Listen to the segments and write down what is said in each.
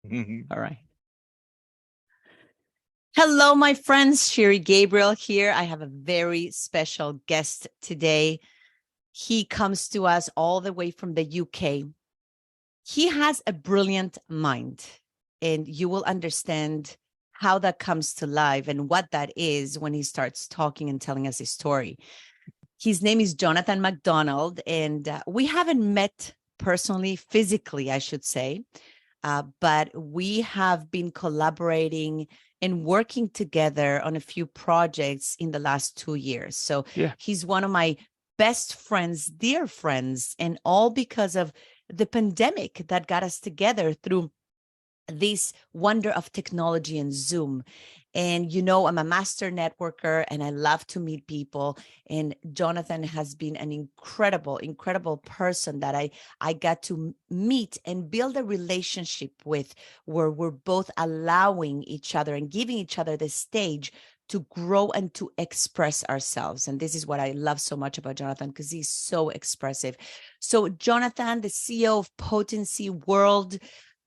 All right. Hello, my friends. Sherry Gabriel here. I have a very special guest today. He comes to us all the way from the UK. He has a brilliant mind, and you will understand how that comes to life and what that is when he starts talking and telling us his story. His name is Jonathan Macdonald, and we haven't met personally, physically, I should say, but we have been collaborating and working together on a few projects in the last 2 years. So he's one of my best friends, dear friends, and all because of the pandemic that got us together through this wonder of technology and Zoom. And, I'm a master networker and I love to meet people. And Jonathan has been an incredible, incredible person that I got to meet and build a relationship with, where we're both allowing each other and giving each other the stage to grow and to express ourselves. And this is what I love so much about Jonathan, because he's so expressive. So Jonathan, the CEO of Potency.World,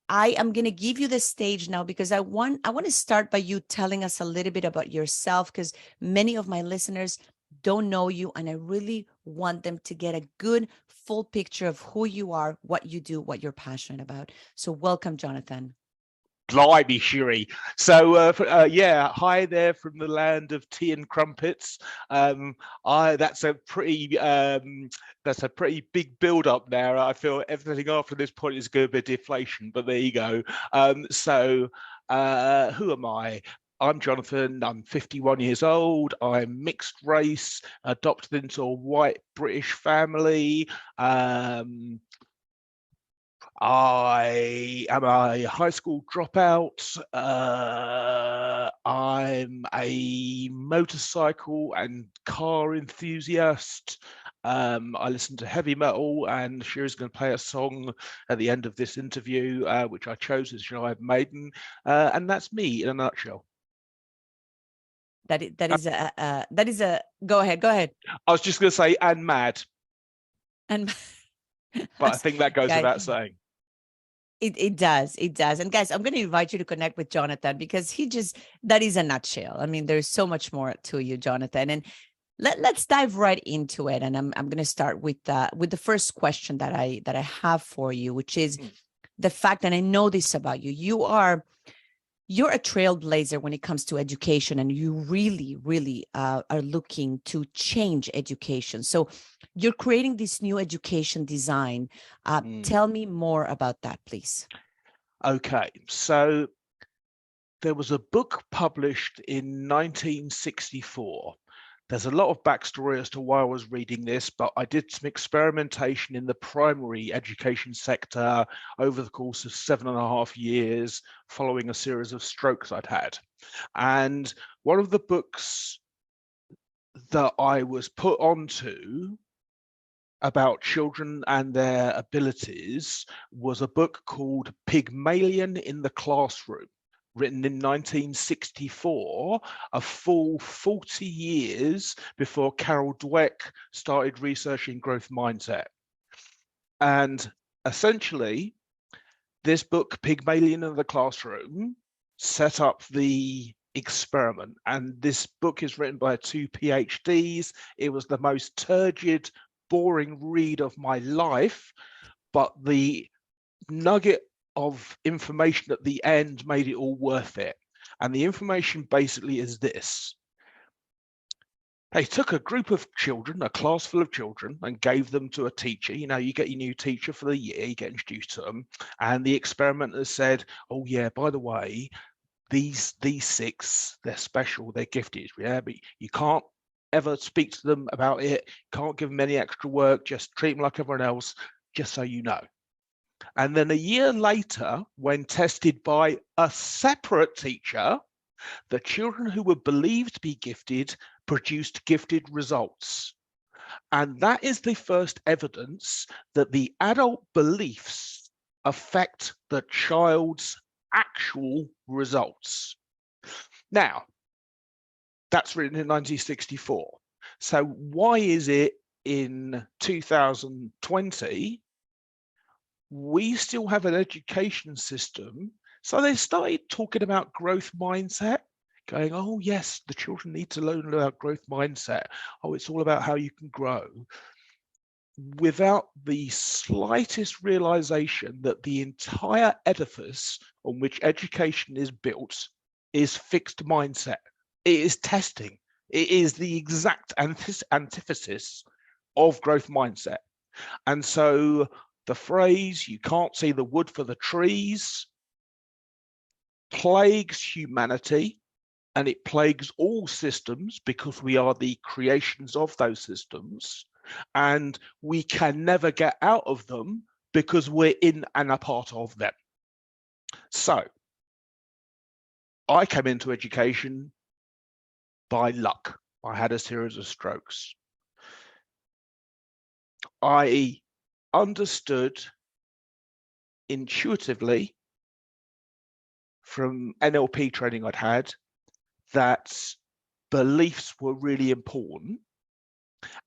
I am going to give you the stage now, because I want to start by you telling us a little bit about yourself, because many of my listeners don't know you, and I really want them to get a good full picture of who you are, what you do, what you're passionate about. So welcome, Jonathan. Blimey, Shiri. So, hi there from the land of tea and crumpets. That's a pretty big build up now. I feel everything after this point is going to be deflation, but there you go. Who am I? I'm Jonathan. I'm 51 years old. I'm mixed race, adopted into a white British family. I am a high school dropout. I'm a motorcycle and car enthusiast. I listen to heavy metal, and Shiri's going to play a song at the end of this interview, which I chose as Iron Maiden, and that's me in a nutshell. That is a go ahead. I was just going to say, and mad, and but I think that goes without saying. It does. And guys, I'm going to invite you to connect with Jonathan, because that is a nutshell. I mean, there's so much more to you, Jonathan. And let's dive right into it. And I'm going to start with the first question that I have for you, which is the fact, and I know this about you, you're a trailblazer when it comes to education, and you really, really are looking to change education. So you're creating this new education design. Tell me more about that, please. Okay, so there was a book published in 1964. There's a lot of backstory as to why I was reading this, but I did some experimentation in the primary education sector over the course of 7.5 years, following a series of strokes I'd had. And one of the books that I was put onto about children and their abilities was a book called Pygmalion in the Classroom, written in 1964, a full 40 years before Carol Dweck started researching growth mindset. And essentially, this book, Pygmalion in the Classroom, set up the experiment. And this book is written by 2 PhDs. It was the most turgid, boring read of my life, but the nugget of information at the end made it all worth it. And the information basically is this: they took a group of children, a class full of children, and gave them to a teacher. You get your new teacher for the year, you get introduced to them, and the experimenters said, oh yeah, by the way, these 6, they're special, they're gifted, yeah, but you can't ever speak to them about it, can't give them any extra work, just treat them like everyone else, just so you know. And then a year later, when tested by a separate teacher, the children who were believed to be gifted produced gifted results. And that is the first evidence that the adult beliefs affect the child's actual results. Now, that's written in 1964. So why is it in 2020 we still have an education system So they started talking about growth mindset, going, oh, yes, the children need to learn about growth mindset. Oh, it's all about how you can grow, without the slightest realization that the entire edifice on which education is built is fixed mindset. It is testing. It is the exact antithesis of growth mindset. And so the phrase, you can't see the wood for the trees, plagues humanity, and it plagues all systems because we are the creations of those systems, and we can never get out of them because we're in and a part of them. So I came into education by luck. I had a series of strokes. I understood intuitively from NLP training I'd had that beliefs were really important.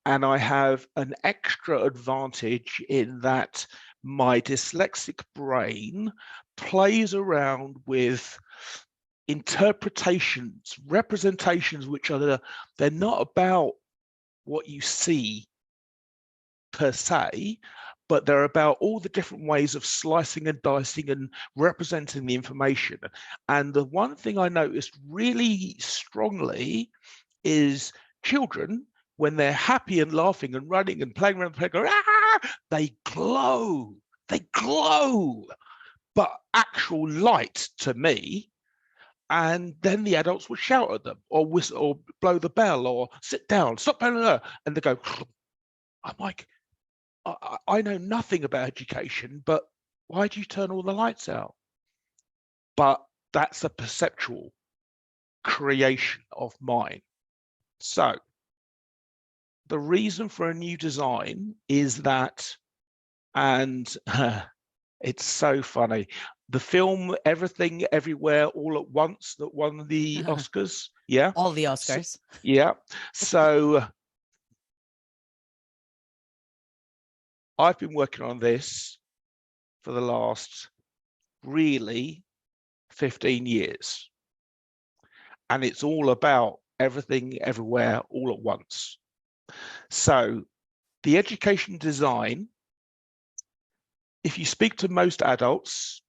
And I have an extra advantage in that my dyslexic brain plays around with interpretations, representations, which are they're not about what you see per se, but they're about all the different ways of slicing and dicing and representing the information. And the one thing I noticed really strongly is children, when they're happy and laughing and running and playing around the playground, they glow. They glow. But actual light to me, and then the adults would shout at them or whistle or blow the bell or sit down, stop playing, and they go. I'm like, I know nothing about education, but why do you turn all the lights out? But that's a perceptual creation of mine. So the reason for a new design is that, and it's so funny, the film Everything Everywhere All at Once that won the Oscars. Yeah. All the Oscars. So, yeah. So I've been working on this for the last really 15 years. And it's all about everything, everywhere, all at once. So the education design, if you speak to most adults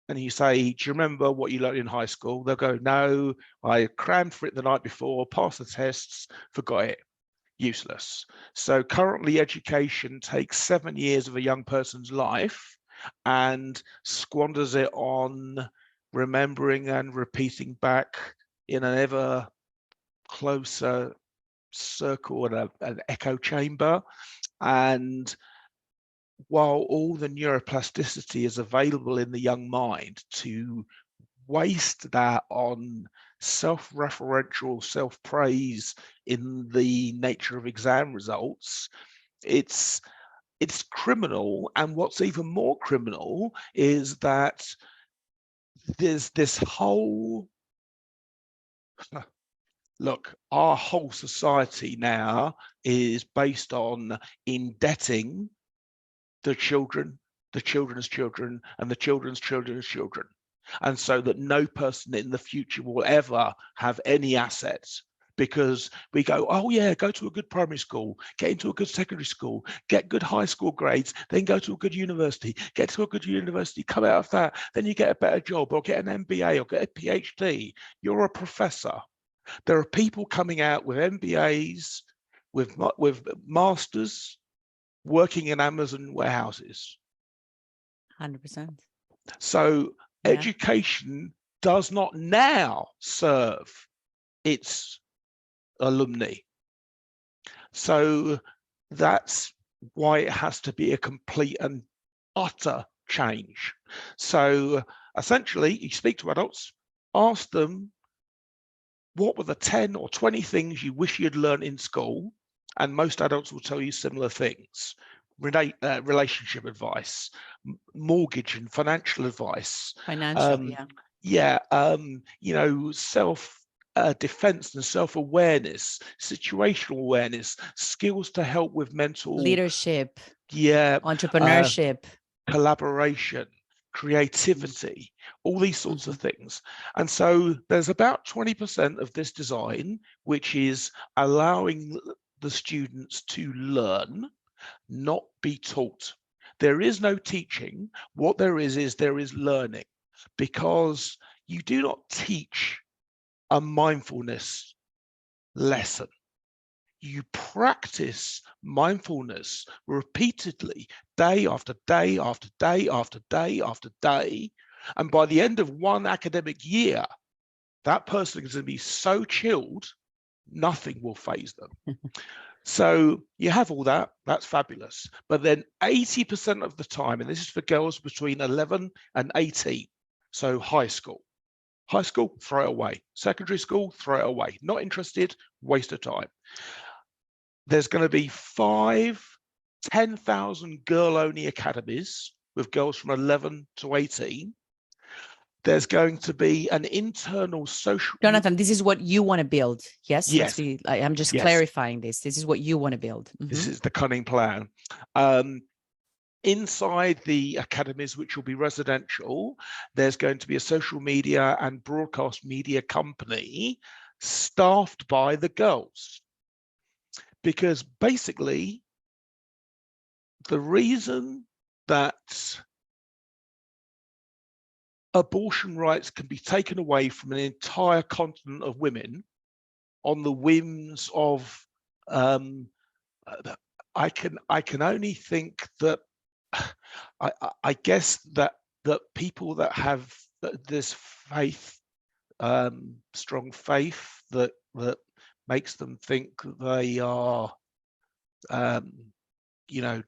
and you say, do you remember what you learned in high school? They'll go, no, I crammed for it the night before, passed the tests, forgot it. Useless. So currently education takes 7 years of a young person's life and squanders it on remembering and repeating back in an ever closer circle and an echo chamber. And while all the neuroplasticity is available in the young mind, to waste that on self-referential self-praise in the nature of exam results, it's criminal. And what's even more criminal is that there's this whole look, our whole society now is based on indebting the children, the children's children, and the children's children's children. And so that no person in the future will ever have any assets, because we go, oh yeah, go to a good primary school, get into a good secondary school, get good high school grades, then go to a good university, get to a good university, come out of that, then you get a better job or get an MBA or get a PhD. You're a professor. There are people coming out with MBAs, with masters, working in Amazon warehouses. 100%. So education does not now serve its alumni. So that's why it has to be a complete and utter change. So essentially, you speak to adults, ask them, what were the 10 or 20 things you wish you'd learned in school? And most adults will tell you similar things. Relationship advice, mortgage and financial advice. Self defense and self-awareness, situational awareness, skills to help with mental leadership, entrepreneurship, collaboration, creativity, all these sorts of things. And so there's about 20% of this design, which is allowing the students to learn, not be taught. There is no teaching. What there is learning, because you do not teach a mindfulness lesson. You practice mindfulness repeatedly, day after day after day after day after day. And by the end of one academic year, that person is going to be so chilled, nothing will faze them. So you have all that, that's fabulous. But then 80% of the time, and this is for girls between 11 and 18, so high school, throw it away. Secondary school, throw it away. Not interested, waste of time. There's going to be 10,000 girl-only academies with girls from 11 to 18. There's going to be an internal social... Jonathan, this is what you want to build. Yes? Yes. I'm just clarifying this. This is what you want to build. This is the cunning plan. Inside the academies, which will be residential, there's going to be a social media and broadcast media company staffed by the girls. Because basically, the reason that abortion rights can be taken away from an entire continent of women on the whims of, I can only think that, I guess that people that have this faith, strong faith that makes them think that they are,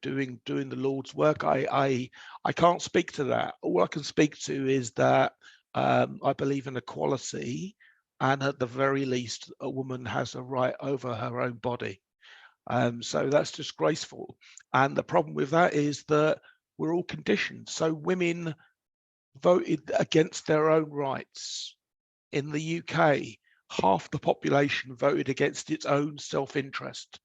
doing the Lord's work. I can't speak to that. All I can speak to is that I believe in equality, and at the very least, a woman has a right over her own body. So that's disgraceful. And the problem with that is that we're all conditioned. So women voted against their own rights. In the UK, half the population voted against its own self-interest.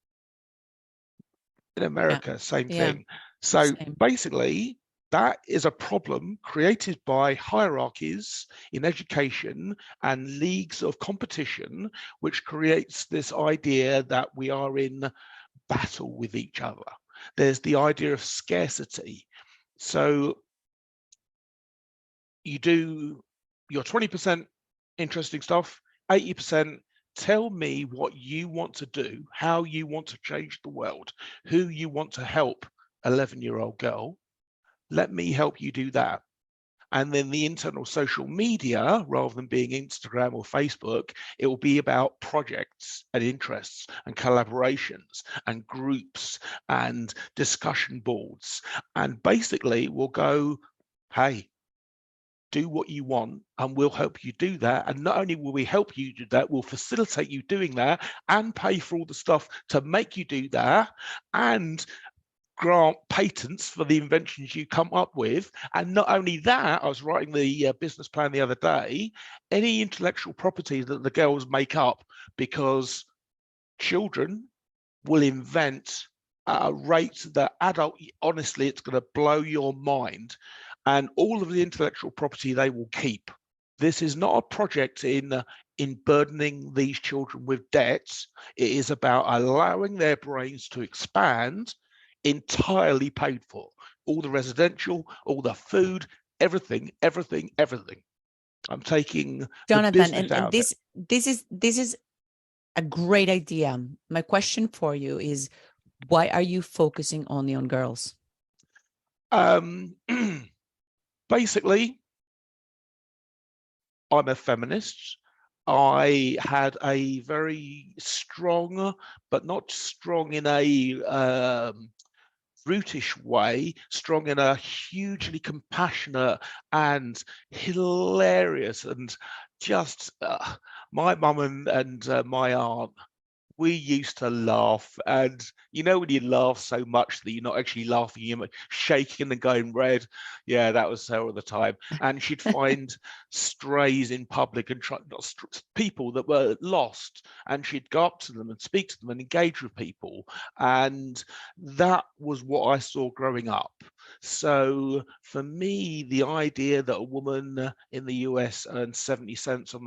In America, same thing. So basically, that is a problem created by hierarchies in education and leagues of competition, which creates this idea that we are in battle with each other. There's the idea of scarcity. So you do your 20% interesting stuff, 80%, tell me what you want to do, how you want to change the world, who you want to help, 11-year-old girl. Let me help you do that. And then the internal social media, rather than being Instagram or Facebook, it will be about projects and interests and collaborations and groups and discussion boards. And basically we'll go, hey, do what you want and we'll help you do that. And not only will we help you do that, we'll facilitate you doing that and pay for all the stuff to make you do that and grant patents for the inventions you come up with. And not only that, I was writing the business plan the other day, any intellectual property that the girls make up, because children will invent at a rate that adult, honestly, it's going to blow your mind. And all of the intellectual property they will keep. This is not a project in burdening these children with debts. It is about allowing their brains to expand, entirely paid for. All the residential, all the food, everything. I'm taking Jonathan, and this is a great idea. My question for you is, why are you focusing only on girls? Basically, I'm a feminist. I had a very strong, but not strong in a brutish way, strong in a hugely compassionate and hilarious and just my mum and my aunt we used to laugh, and you know when you laugh so much that you're not actually laughing, you're shaking and going red. Yeah, that was her all the time. And she'd find strays in public and people that were lost, and she'd go up to them and speak to them and engage with people. And that was what I saw growing up. So for me, the idea that a woman in the US earns 70 cents on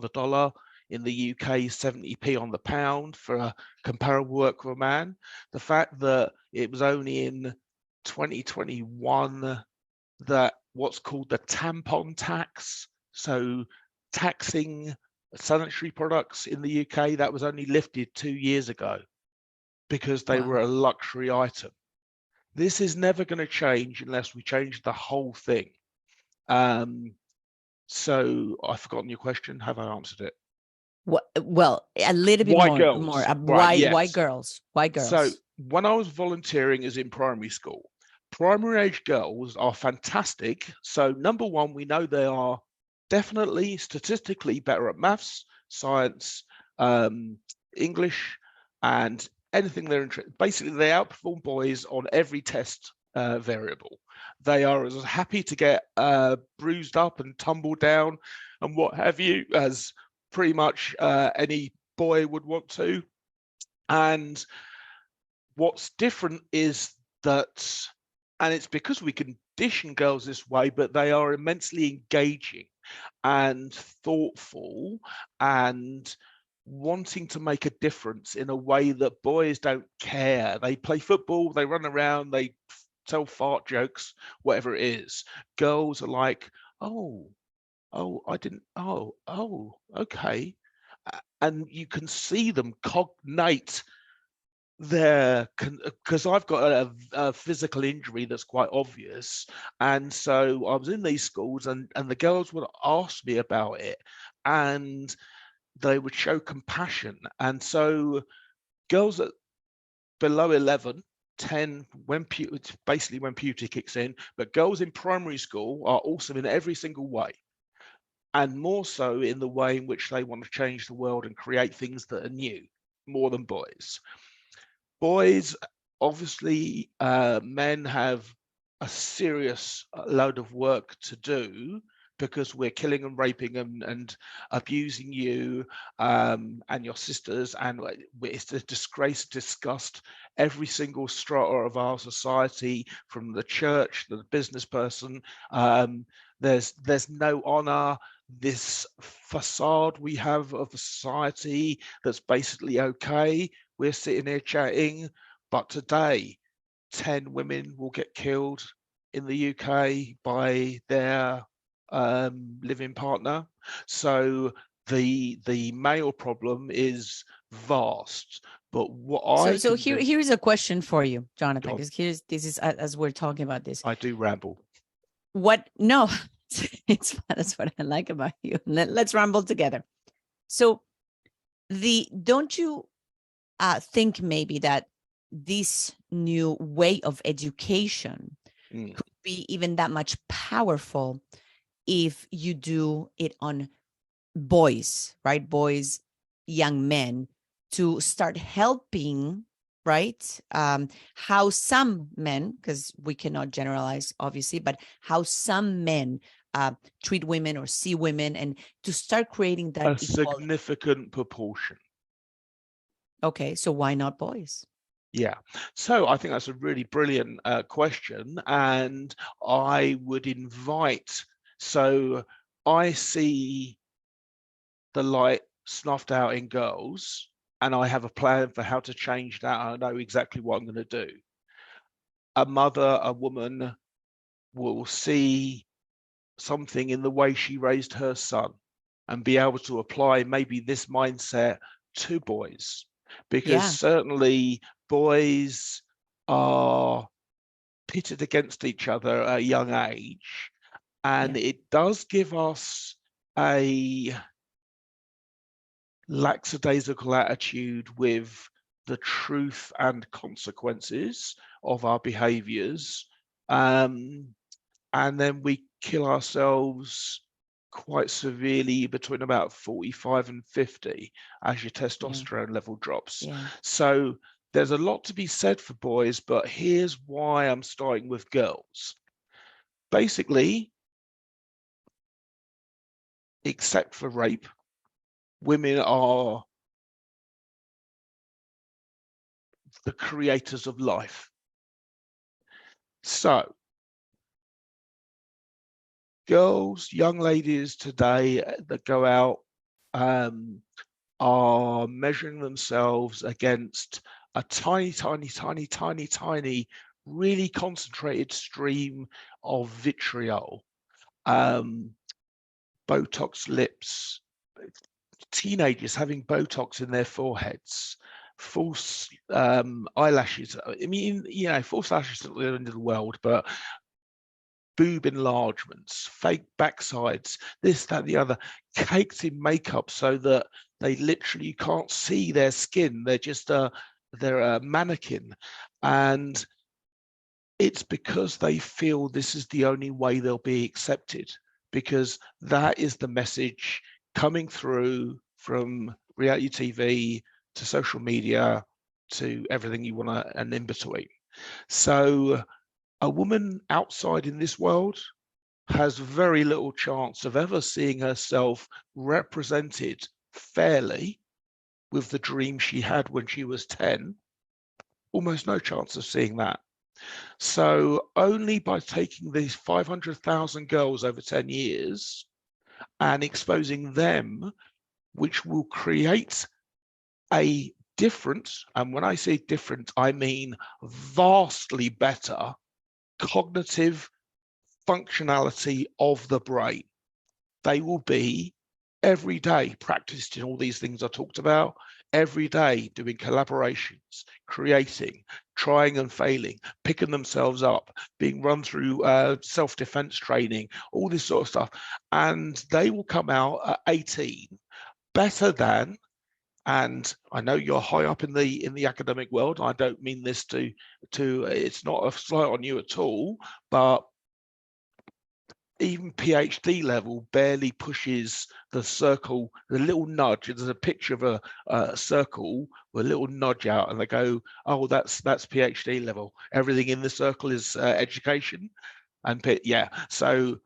the dollar, in the UK 70p on the pound for a comparable work for a man, the fact that it was only in 2021 that what's called the tampon tax, so taxing sanitary products in the UK, that was only lifted 2 years ago because they were a luxury item. This is never going to change unless we change the whole thing. So I've forgotten your question. Have I answered it? Well, a little bit Why more. girls? Right, Why? yes. Why girls? Why girls? So when I was volunteering as in primary school, primary age girls are fantastic. So number one, we know they are definitely statistically better at maths, science, English, and anything they're interested. Basically, they outperform boys on every test variable. They are as happy to get bruised up and tumble down and what have you as pretty much any boy would want to. And what's different is that, and it's because we condition girls this way, but they are immensely engaging and thoughtful and wanting to make a difference in a way that boys don't care. They play football, they run around, they tell fart jokes, whatever it is. Girls are like, oh, I didn't, okay. And you can see them cognate there, because I've got a physical injury that's quite obvious, and so I was in these schools, and the girls would ask me about it, and they would show compassion. And so girls at below 11, 10, it's basically when puberty kicks in, but girls in primary school are awesome in every single way, and more so in the way in which they want to change the world and create things that are new, more than boys. Boys, obviously, men have a serious load of work to do because we're killing and raping and abusing you and your sisters, and it's a disgrace, disgust. Every single strata of our society, from the church to the business person, there's no honor. This facade we have of a society that's basically okay. We're sitting here chatting, but today 10 women will get killed in the UK by their living partner. So the male problem is vast. But what I so here's a question for you, Jonathan, because this is as we're talking about this. I do ramble. What? No, it's fun. That's what I like about you. Let's ramble together. So don't you think maybe that this new way of education could be even that much powerful if you do it on boys, right? Boys, young men, to start helping, right? How some men, because we cannot generalize, obviously, but how some men treat women or see women, and to start creating that a significant proportion. Okay, so why not boys? Yeah, so I think that's a really brilliant question, and I would invite, so I see the light snuffed out in girls, and I have a plan for how to change that. I know exactly what I'm going to do. A mother, a woman will see something in the way she raised her son and be able to apply maybe this mindset to boys, because certainly boys are pitted against each other at a young age, and it does give us a lackadaisical attitude with the truth and consequences of our behaviors, and then we kill ourselves quite severely between about 45 and 50 as your testosterone level drops. Yeah. So there's a lot to be said for boys, but here's why I'm starting with girls. Basically, except for rape, women are the creators of life. So girls, young ladies today that go out are measuring themselves against a tiny, tiny, tiny, tiny, tiny, really concentrated stream of vitriol, Botox lips, teenagers having Botox in their foreheads, false eyelashes. I mean, you know, false lashes are the end of the world, but boob enlargements, fake backsides, this, that, the other, caked in makeup so that they literally can't see their skin. They're just they're a mannequin. And it's because they feel this is the only way they'll be accepted, because that is the message coming through from reality TV to social media to everything you want to, and in between. So a woman outside in this world has very little chance of ever seeing herself represented fairly with the dream she had when she was 10. Almost no chance of seeing that. So only by taking these 500,000 girls over 10 years and exposing them, which will create a different, and when I say different, I mean vastly better cognitive functionality of the brain. They will be every day practiced in all these things I talked about, every day doing collaborations, creating, trying and failing, picking themselves up, being run through self-defense training, all this sort of stuff. And they will come out at 18 better than, and I know you're high up in the academic world. I don't mean this to it's not a slight on you at all, but even PhD level barely pushes the circle, the little nudge. There's a picture of a circle with a little nudge out, and they go, "Oh, that's PhD level. Everything in the circle is education." And yeah, so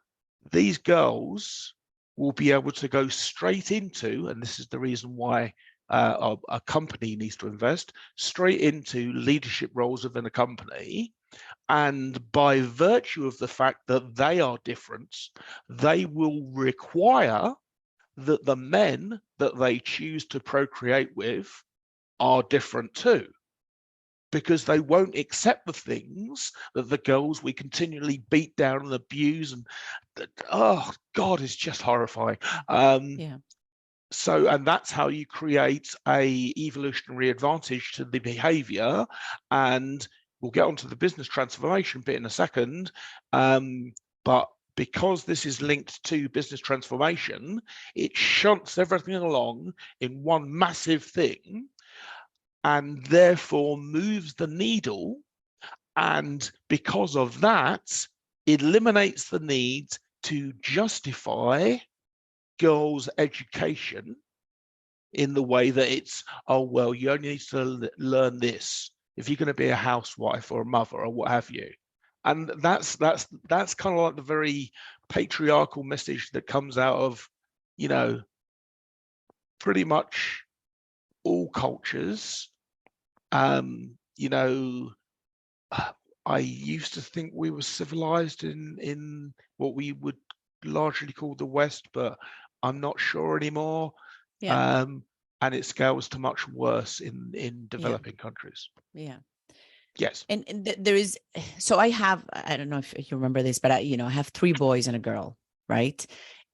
these girls will be able to go straight into, and this is the reason why a company needs to invest straight into leadership roles within a company. And by virtue of the fact that they are different, they will require that the men that they choose to procreate with are different too, because they won't accept the things that the girls we continually beat down and abuse. And oh God, it's just horrifying. Yeah. So, and that's how you create a evolutionary advantage to the behavior. And we'll get onto the business transformation bit in a second. But because this is linked to business transformation, it shunts everything along in one massive thing and therefore moves the needle. And because of that, it eliminates the need to justify girls' education in the way that it's, oh, well, you only need to learn this if you're going to be a housewife or a mother or what have you. And that's kind of like the very patriarchal message that comes out of, you know, pretty much all cultures. You know, I used to think we were civilized in what we would largely call the West, but I'm not sure anymore. Yeah. And it scales to much worse in developing countries. Yeah. Yes. And there is, so I don't know if you remember this, but I have 3 boys and a girl, right?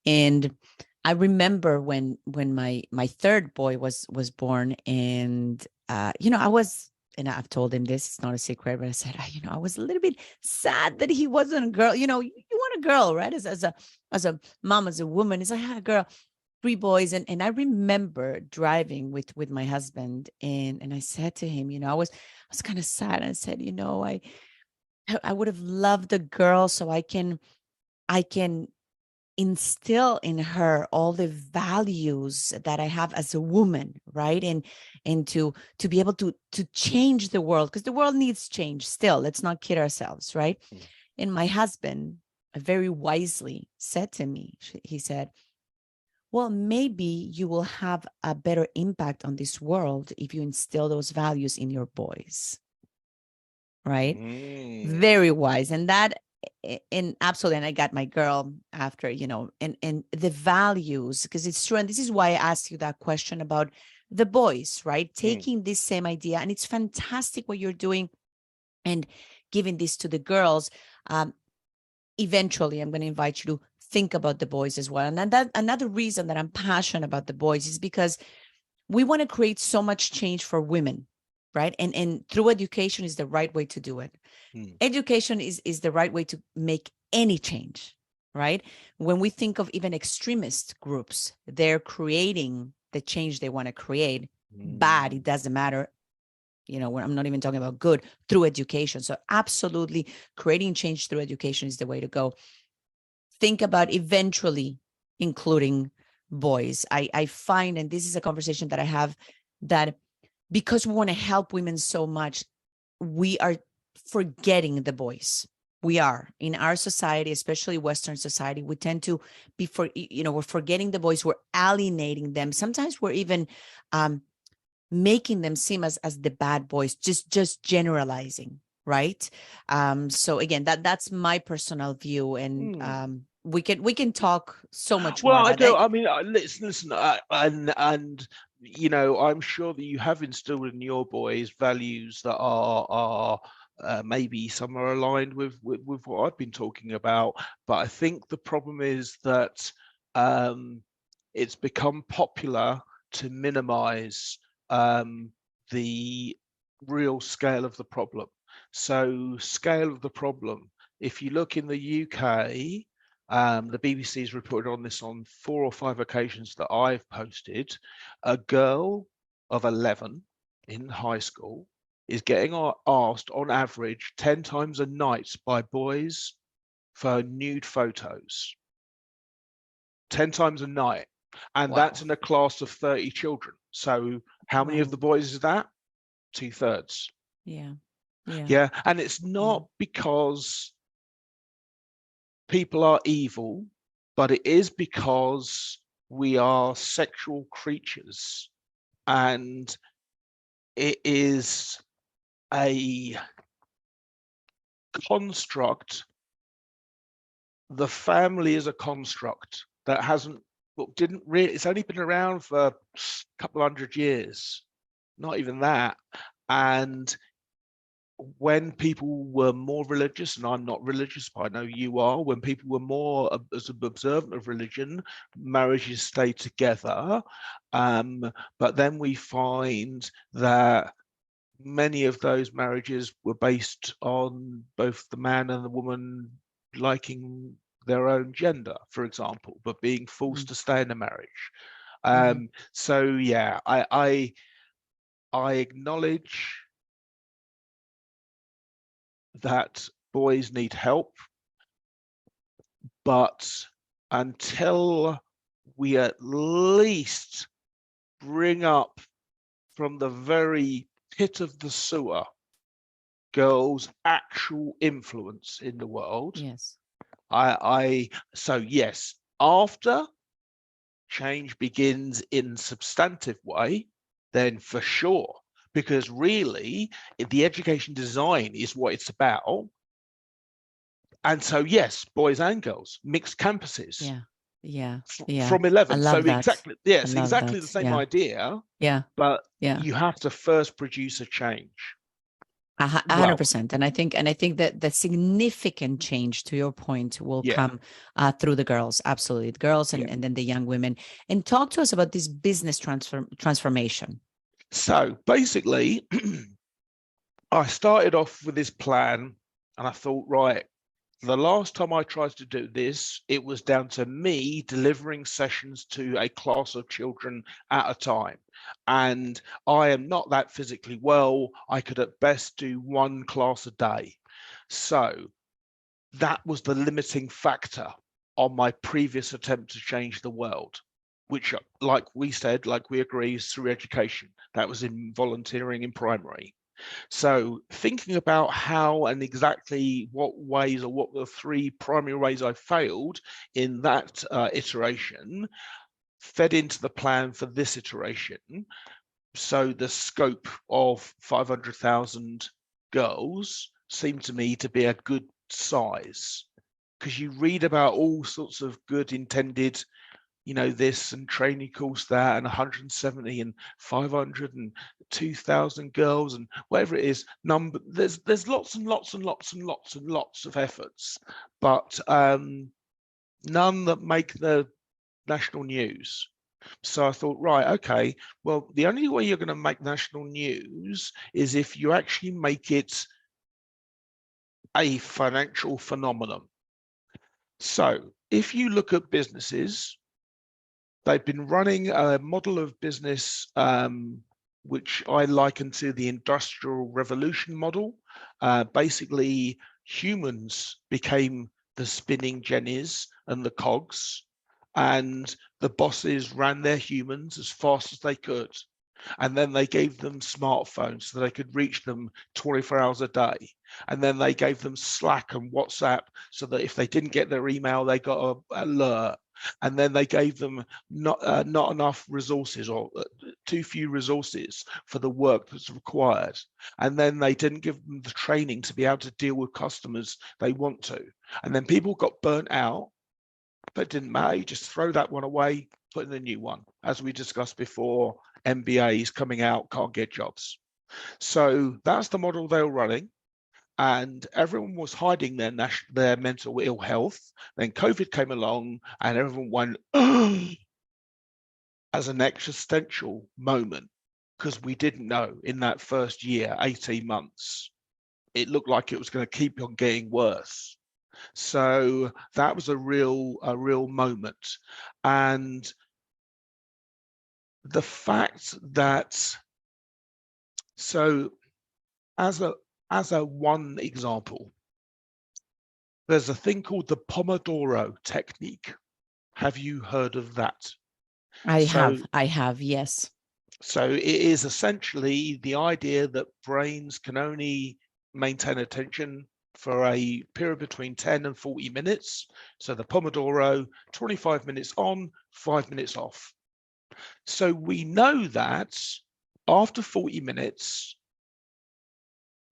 And I remember when my third boy was born, and I was, and I've told him this, it's not a secret, but I said, I was a little bit sad that he wasn't a girl. You want a girl, right? As a mom, as a woman, it's like, I had a girl. 3 boys, and I remember driving with my husband, and I said to him, I was kind of sad. I said, I would have loved a girl so I can instill in her all the values that I have as a woman, right? And to be able to change the world, because the world needs change still. Let's not kid ourselves, right? Mm. And my husband very wisely said to me, he said, well, maybe you will have a better impact on this world if you instill those values in your boys, right? Mm. Very wise. And that, and absolutely, and I got my girl after, and the values, because it's true. And this is why I asked you that question about the boys, right? Mm. Taking this same idea, and it's fantastic what you're doing and giving this to the girls. Eventually, I'm going to invite you to think about the boys as well. And that another reason that I'm passionate about the boys is because we want to create so much change for women, right? And through education is the right way to do it. Mm. Education is the right way to make any change, right? When we think of even extremist groups, they're creating the change they want to create. Bad, it Mm. doesn't matter. I'm not even talking about good, through education. So absolutely, creating change through education is the way to go. Think about eventually including boys. I find, and this is a conversation that I have, that because we want to help women so much, we are forgetting the boys. We are in our society, especially Western society. We tend to be we're forgetting the boys. We're alienating them. Sometimes we're even making them seem as the bad boys. Just generalizing, right? So again, that's my personal view, and Mm. we can talk so much more Well, I about do. that. I mean, listen, and I'm sure that you have instilled in your boys values that are maybe some are aligned with what I've been talking about. But I think the problem is that um, it's become popular to minimize the real scale of the problem. So, scale of the problem. If you look in the UK, the BBC's reported on this on 4 or 5 occasions that I've posted. A girl of 11 in high school is getting asked on average 10 times a night by boys for nude photos. 10 times a night. And that's Wow. in a class of 30 children. So how many of Wow. the boys is that? 2/3. Yeah. Yeah. Yeah. And it's Yeah. not because people are evil, but it is because we are sexual creatures, and it is a construct. The family is a construct that didn't really, it's only been around for a couple 100 years, not even that. And when people were more religious, and I'm not religious, but I know you are, when people were more as observant of religion, marriages stayed together. But then we find that many of those marriages were based on both the man and the woman liking their own gender, for example, but being forced to stay in a marriage. Mm-hmm. So yeah, I acknowledge that boys need help, but until we at least bring up from the very pit of the sewer girls' actual influence in the world, Yes. so yes, after change begins in substantive way, then for sure, because really the education design is what it's about. And so, yes, boys and girls, mixed campuses Yeah. Yeah. Yeah. from I 11. So love that. exactly, I yes, love exactly the that. same Yeah. idea, Yeah. but Yeah. you have to first produce a change. 100%. And I think that the significant change, to your point, will Yeah, come through the girls. Absolutely. The girls, yeah. and then the young women. And talk to us about this business transformation. So basically, I started off with this plan and I thought, right, the last time I tried to do this, it was down to me delivering sessions to a class of children at a time. And I am not that physically well. I could at best do one class a day. So that was the limiting factor. on my previous attempt to change the world, which, like we said, like we agree, is through education. That was in volunteering in primary. So thinking about how and exactly what ways, or what the 3 primary ways I failed in that iteration, fed into the plan for this iteration. So the scope of 500,000 girls seemed to me to be a good size, because you read about all sorts of good intended, this and training course that, and 170 and 500 and 2,000 girls and whatever it is. There's lots and lots and lots and lots and lots of efforts, but none that make the national news. So I thought, right, okay, well, the only way you're going to make national news is if you actually make it a financial phenomenon. So if you look at businesses, they've been running a model of business which I liken to the Industrial Revolution model. Basically, humans became the spinning jennies and the cogs, and the bosses ran their humans as fast as they could. And then they gave them smartphones so they could reach them 24 hours a day. And then they gave them Slack and WhatsApp so that if they didn't get their email, they got an alert. And then they gave them not enough resources, or too few resources for the work that's required. And then they didn't give them the training to be able to deal with customers they want to. And then people got burnt out, but it didn't matter. You just throw that one away, put in a new one. As we discussed before, MBAs coming out, can't get jobs. So that's the model they were running. And everyone was hiding their mental ill health. Then COVID came along and everyone went, as an existential moment, because we didn't know in that first year, 18 months, it looked like it was going to keep on getting worse. So that was a real moment. And the fact that, so as a one example, there's a thing called the Pomodoro technique. Have you heard of that? I have, yes. So it is essentially the idea that brains can only maintain attention for a period between 10 and 40 minutes. So the Pomodoro, 25 minutes on, 5 minutes off. So we know that after 40 minutes,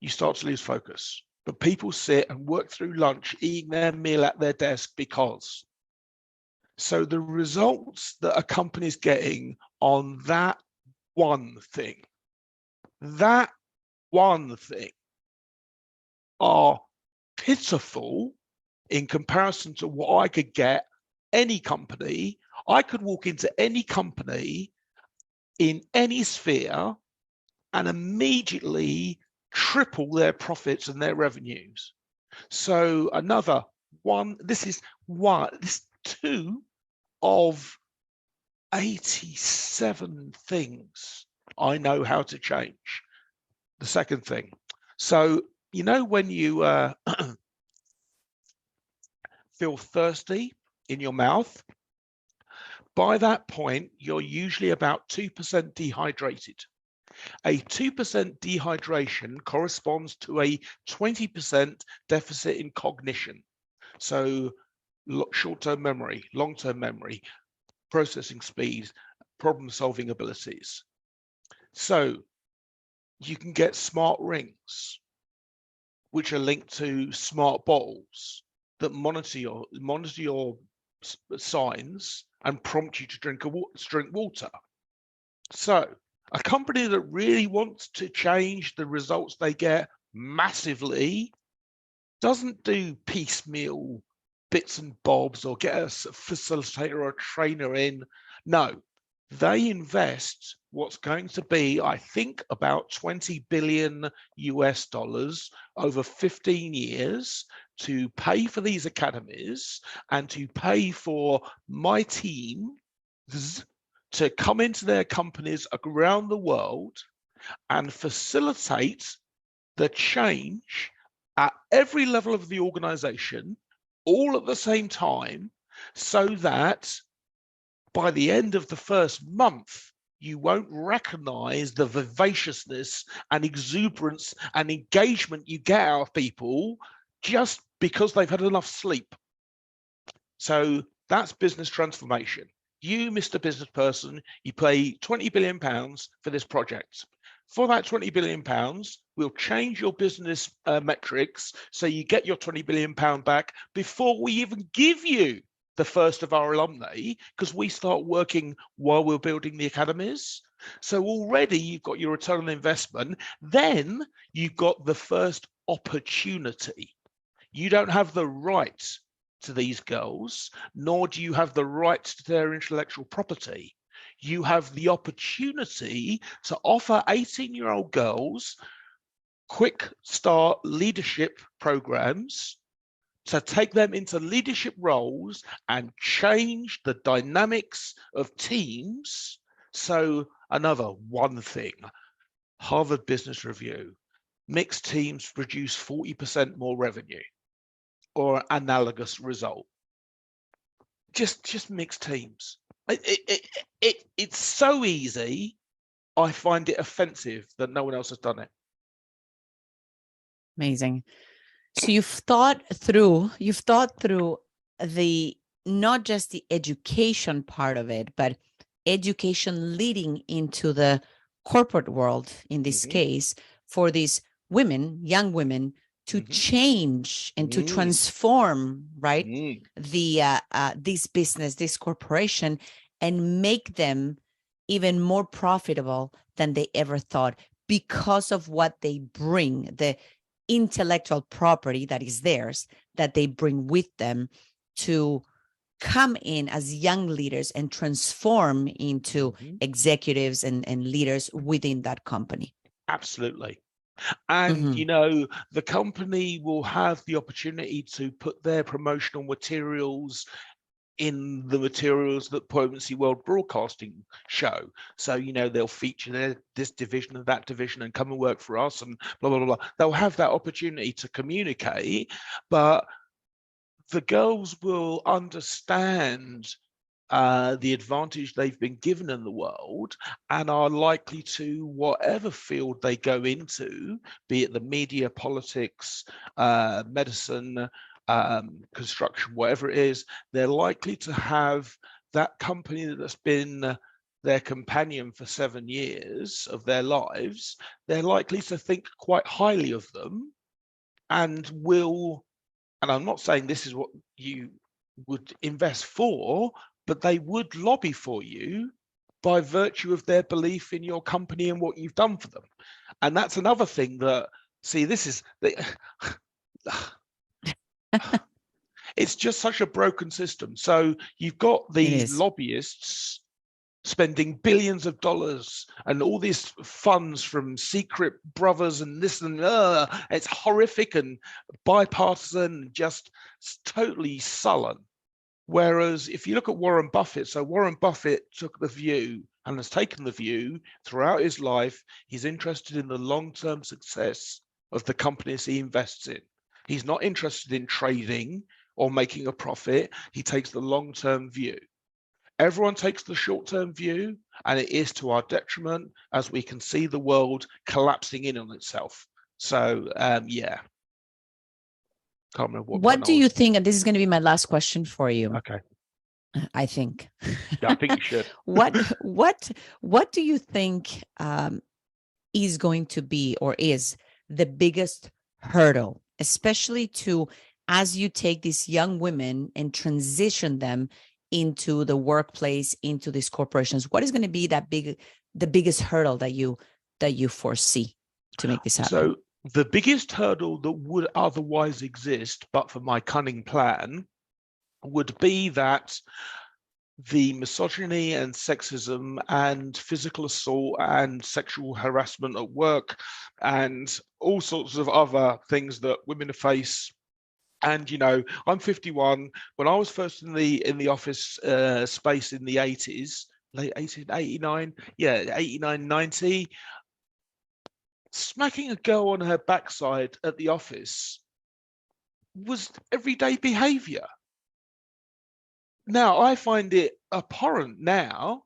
you start to lose focus. But people sit and work through lunch, eating their meal at their desk because. So the results that a company's getting on that one thing are pitiful in comparison to what I could get any company. I could walk into any company in any sphere and immediately triple their profits and their revenues. So another one, this is 2 of 87 things I know how to change. The second thing. So, when you feel thirsty in your mouth, by that point, you're usually about 2% dehydrated. A 2% dehydration corresponds to a 20% deficit in cognition. So short-term memory, long-term memory, processing speed, problem-solving abilities. So you can get smart rings, which are linked to smart bottles that monitor your signs and prompt you to drink water. So a company that really wants to change the results they get massively doesn't do piecemeal bits and bobs or get a facilitator or a trainer in. No, they invest what's going to be, I think, about 20 billion US dollars over 15 years to pay for these academies and to pay for my team to come into their companies around the world and facilitate the change at every level of the organization, all at the same time, so that by the end of the first month, you won't recognize the vivaciousness and exuberance and engagement you get out of people just because they've had enough sleep. So that's business transformation. You, Mr. Business Person, you pay £20 billion for this project. For that £20 billion, we'll change your business metrics so you get your £20 billion back before we even give you the first of our alumni, because we start working while we're building the academies. So already you've got your return on investment. Then you've got the first opportunity. You don't have the right to these girls, nor do you have the right to their intellectual property. You have the opportunity to offer 18-year-old girls quick start leadership programs to take them into leadership roles and change the dynamics of teams. So another one thing, Harvard Business Review, mixed teams produce 40% more revenue or analogous result. Just mixed teams. It's so easy. I find it offensive that no one else has done it. Amazing. So you've thought through the, not just the education part of it, but education leading into the corporate world, in this case, for these women, young women, to change and to transform, right, this business, this corporation, and make them even more profitable than they ever thought, because of what they bring, the intellectual property that is theirs, that they bring with them to come in as young leaders and transform into executives and leaders within that company. Absolutely. And, you know, the company will have the opportunity to put their promotional materials in the materials that Potency.World Broadcasting show. So, you know, they'll feature this division and that division and come and work for us and blah, blah, blah, blah. They'll have that opportunity to communicate, but the girls will understand the advantage they've been given in the world and are likely to, whatever field they go into, be it the media, politics, medicine, construction, whatever it is, they're likely to have that company that's been their companion for 7 years of their lives. They're likely to think quite highly of them and will, and I'm not saying this is what you would invest for, but they would lobby for you by virtue of their belief in your company and what you've done for them. And that's another thing that, see, this is, it's just such a broken system. So you've got these lobbyists spending billions of dollars and all these funds from secret brothers and this and it's horrific and bipartisan, just totally sullen. Whereas if you look at Warren Buffett, so Warren Buffett took the view and has taken the view throughout his life, he's interested in the long-term success of the companies he invests in. He's not interested in trading or making a profit. He takes the long-term view. Everyone takes the short-term view, and it is to our detriment as we can see the world collapsing in on itself. So, yeah. Can't remember what do you think, and this is going to be my last question for you. Okay. I think. Yeah, I think you should. What do you think is going to be, or is the biggest hurdle, especially to, as you take these young women and transition them into the workplace, into these corporations? What is going to be the biggest hurdle that you foresee to make this happen? So the biggest hurdle that would otherwise exist, but for my cunning plan, would be that the misogyny and sexism and physical assault and sexual harassment at work and all sorts of other things that women face. And, you know, I'm 51. When I was first in the office space in the 80s, late 80s, 89, yeah, 89, 90, smacking a girl on her backside at the office was everyday behavior. now I find it abhorrent now,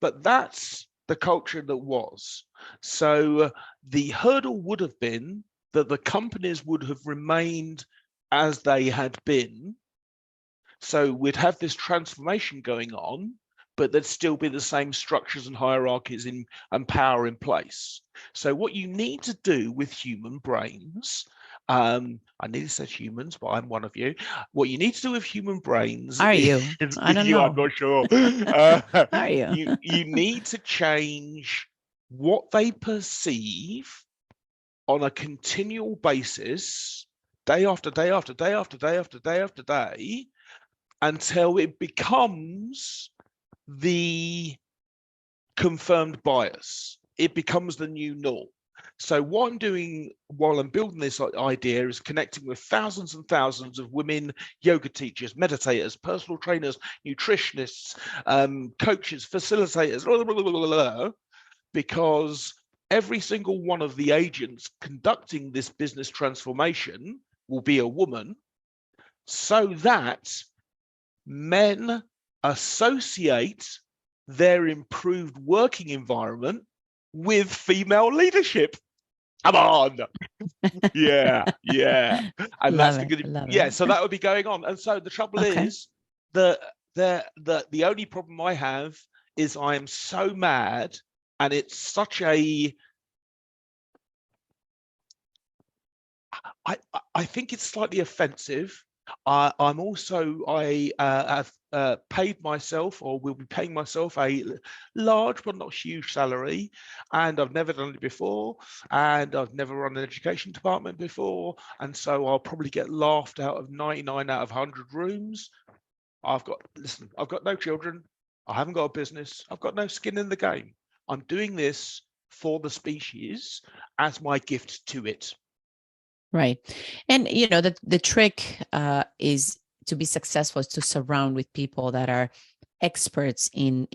but that's the culture that was. So the hurdle would have been that the companies would have remained as they had been. So we'd have this transformation going on, but there'd still be the same structures and hierarchies and power in place. So what you need to do with human brains, I nearly said humans, but I'm one of you. What you need to do with human brains Are you? is I don't you, know. I'm not sure. Are you? You need to change what they perceive on a continual basis, day after day after day after day after day after day, until it becomes the confirmed bias. It becomes the new norm. So what I'm doing while I'm building this idea is connecting with thousands and thousands of women yoga teachers, meditators, personal trainers, nutritionists, coaches, facilitators, blah, blah, blah, blah, because every single one of the agents conducting this business transformation will be a woman, so that men associate their improved working environment with female leadership. Come on. Yeah. And Love that's it. Love yeah, it. so that would be going on. And so the trouble Okay. is that the only problem I have is I am so mad, and it's such a I think it's slightly offensive. I'm also have paid myself, or will be paying myself, a large but not huge salary, and I've never done it before, and I've never run an education department before, and so I'll probably get laughed out of 99 out of 100 rooms. I've got no children. I haven't got a business. I've got no skin in the game. I'm doing this for the species as my gift to it. Right. And you know, the trick is to be successful is to surround with people that are experts in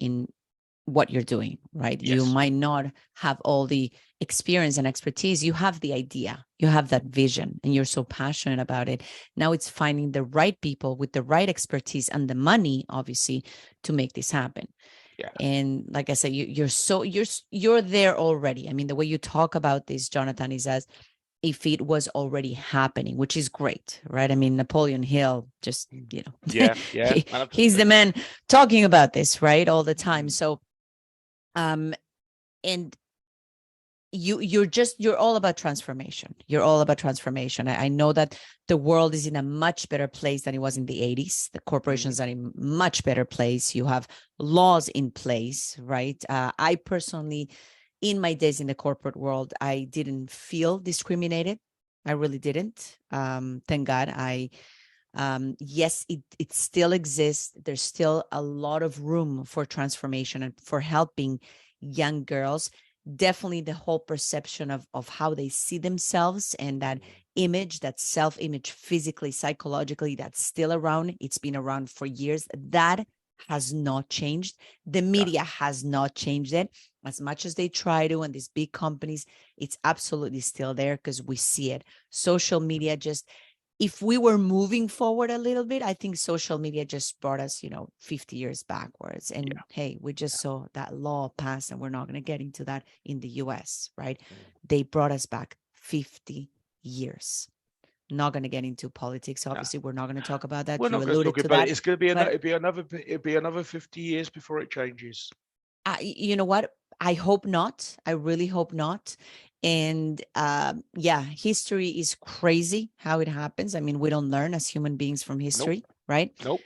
what you're doing, right? Yes. You might not have all the experience and expertise. You have the idea, you have that vision, and you're so passionate about it. Now it's finding the right people with the right expertise and the money, obviously, to make this happen. Yeah. And like I said, you're there already. I mean, the way you talk about this, Jonathan, is as if it was already happening, which is great, right? I mean, Napoleon Hill, just, you know, Yeah. he's the man talking about this, right, all the time. So, and you're all about transformation. You're all about transformation. I know that the world is in a much better place than it was in the 80s. The corporations are in a much better place. You have laws in place, right? I personally, in my days in the corporate world, I didn't feel discriminated. I really didn't. Thank God. Yes, it still exists. There's still a lot of room for transformation and for helping young girls. Definitely the whole perception of how they see themselves, and that image, that self-image, physically, psychologically, that's still around. It's been around for years. That has not changed. The media has not changed it. As much as they try to, and these big companies, it's absolutely still there because we see it. Social media just, if we were moving forward a little bit, I think social media just brought us, 50 years backwards. And hey, we just saw that law pass, and we're not going to get into that in the US, right? They brought us back 50 years. Not going to get into politics. Obviously, we're not going to talk about that. We're You not going to alluded talk to about that. it. It's going to be it'll be another 50 years before it changes. You know what? I hope not. I really hope not. And history is crazy how it happens. I mean, we don't learn as human beings from history, right? Nope.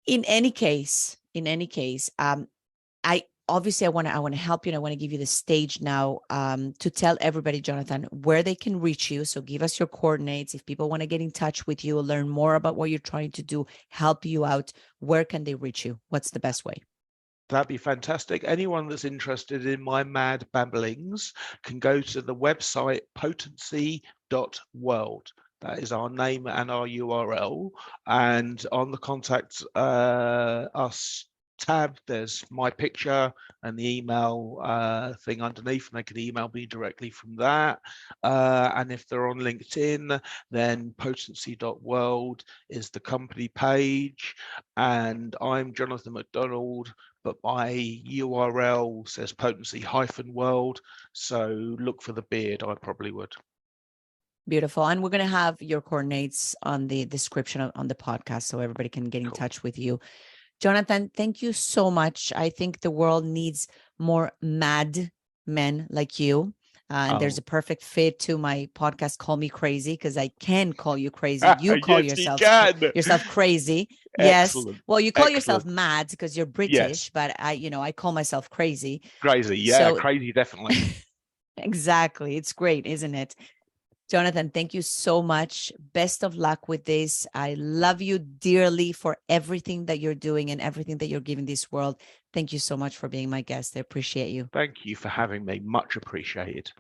In any case, I obviously I want to help you, and I want to give you the stage now to tell everybody, Jonathan, where they can reach you. So give us your coordinates. If people want to get in touch with you, learn more about what you're trying to do, help you out, where can they reach you? What's the best way? That'd be fantastic. Anyone that's interested in my mad babblings can go to the website Potency.World. That is our name and our URL. And on the contact us tab, there's my picture and the email thing underneath, and they can email me directly from that. And if they're on LinkedIn, then Potency.World is the company page, and I'm Jonathan Macdonald, but my URL says Potency-World, so look for the beard. I probably would. Beautiful. And we're going to have your coordinates on the description on the podcast so everybody can get in touch with you. Jonathan, thank you so much. I think the world needs more mad men like you. And there's a perfect fit to my podcast, Call Me Crazy, because I can call you crazy. You call yourself crazy. Excellent. Yes. Well, you call yourself mad because you're British, but I call myself crazy. Crazy. Yeah, so, crazy, definitely. Exactly. It's great, isn't it? Jonathan, thank you so much. Best of luck with this. I love you dearly for everything that you're doing and everything that you're giving this world. Thank you so much for being my guest. I appreciate you. Thank you for having me. Much appreciated.